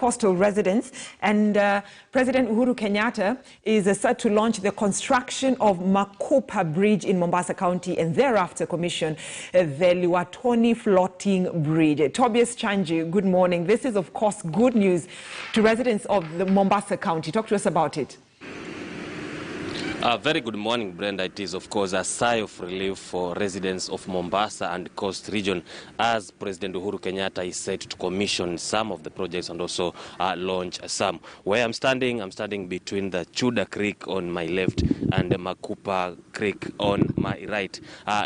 coastal residents. And President Uhuru Kenyatta is set to launch the construction of Makupa Bridge in Mombasa County and thereafter commission the Liwaton floating bridge. Tobias Chanji, good morning. This is, of course, good news to residents of the Mombasa County. Talk to us about it. Very good morning, Brenda. It is, of course, a sigh of relief for residents of Mombasa and Coast region as President Uhuru Kenyatta is set to commission some of the projects and also launch some. Where I'm standing between the Chuda Creek on my left and the Makupa Creek on my right.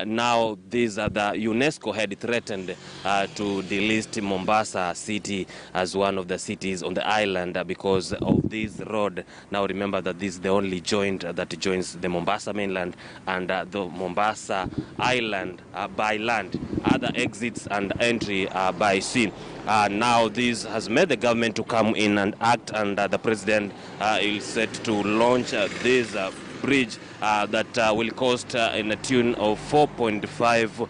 Now, these are the UNESCO had threatened to delist Mombasa city as one of the cities on the island because of this road. Now, remember that this is the only joint that joins the Mombasa mainland and the Mombasa island by land. Other exits and entry by sea. Now this has made the government to come in and act, and the president is set to launch this bridge that will cost in a tune of 4.5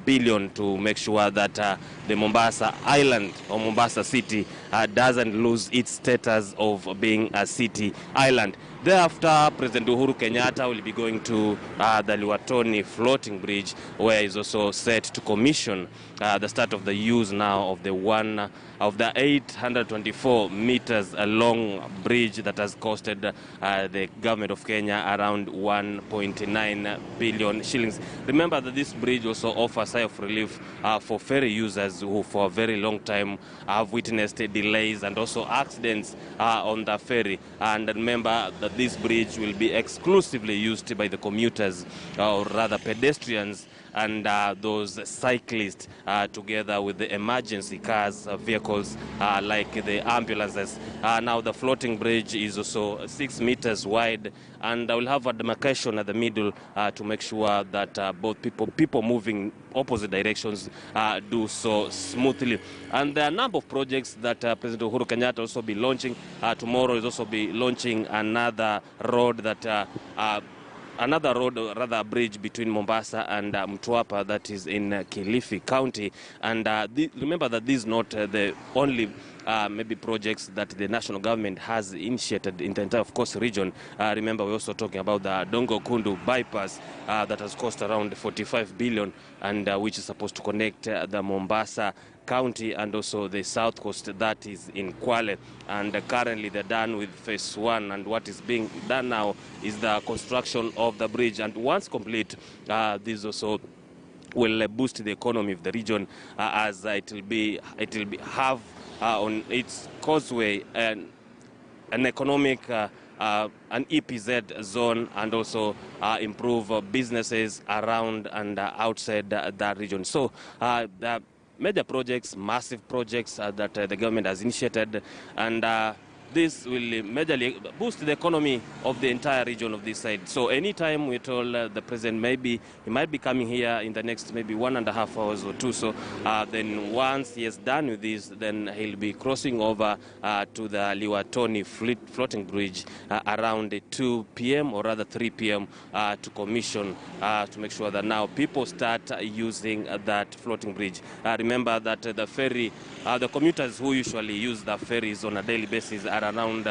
billion to make sure that the Mombasa island or Mombasa city doesn't lose its status of being a city island. Thereafter, President Uhuru Kenyatta will be going to the Liwaton floating bridge, where he's also set to commission the start of the use now of the 824 meters long bridge that has costed the government of Kenya around 1.9 billion shillings. Remember that this bridge also offers sigh of relief for ferry users who for a very long time have witnessed delays and also accidents on the ferry. And remember that this bridge will be exclusively used by the commuters, or rather pedestrians, and those cyclists together with the emergency cars, vehicles like the ambulances. Now the floating bridge is also 6 meters wide, and will have a demarcation at the middle to make sure that both people moving opposite directions do so smoothly. And there are a number of projects that President Uhuru Kenyatta also be launching. Tomorrow is also be launching another road that rather a bridge between Mombasa and Mtwapa that is in Kilifi County. And remember that these are not the only maybe projects that the national government has initiated in the entire, of course, region. Remember, we're also talking about the Dongo Kundu bypass that has cost around 45 billion and which is supposed to connect the Mombasa County and also the south coast that is in Kwale. And currently they're done with phase 1, and what is being done now is the construction of the bridge. And once complete, this also will boost the economy of the region as it will have on its causeway an economic an EPZ zone, and also improve businesses around and outside that region. So the major projects, massive projects that the government has initiated, and this will majorly boost the economy of the entire region of this side. So anytime we're told the president he might be coming here in the next maybe 1.5 hours or two. So then once he is done with this, then he'll be crossing over to the Liwaton floating bridge around 2 p.m. or rather 3 p.m. To commission to make sure that now people start using that floating bridge. Remember that the ferry, the commuters who usually use the ferries on a daily basis are around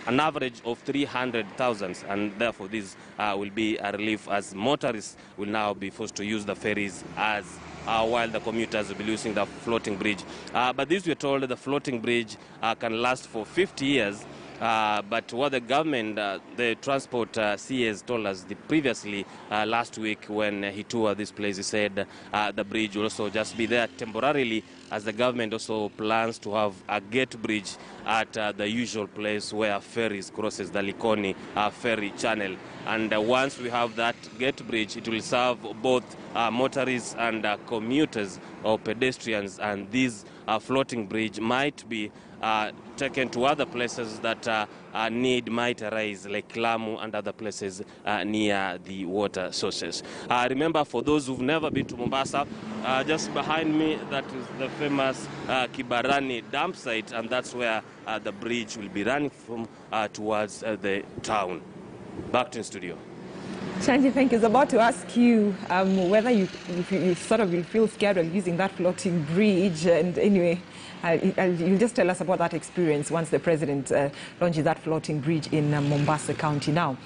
an average of 300,000, and therefore this will be a relief as motorists will now be forced to use the ferries as while the commuters will be using the floating bridge. But this, we're told, the floating bridge can last for 50 years. But what the government, the transport CS told us previously last week when he toured this place, he said the bridge will also just be there temporarily, as the government also plans to have a gate bridge at the usual place where ferries crosses the Likoni ferry channel. And once we have that gate bridge, it will serve both motorists and commuters or pedestrians, and this floating bridge might be taken to other places that need might arise, like Lamu and other places near the water sources. Remember, for those who've never been to Mombasa, just behind me, that is the famous Kibarani dump site, and that's where the bridge will be running from towards the town. Back to the studio. Shanji, thank you. I was about to ask you whether you sort of will feel scared of using that floating bridge. And anyway, you'll just tell us about that experience once the president launches that floating bridge in Mombasa County now.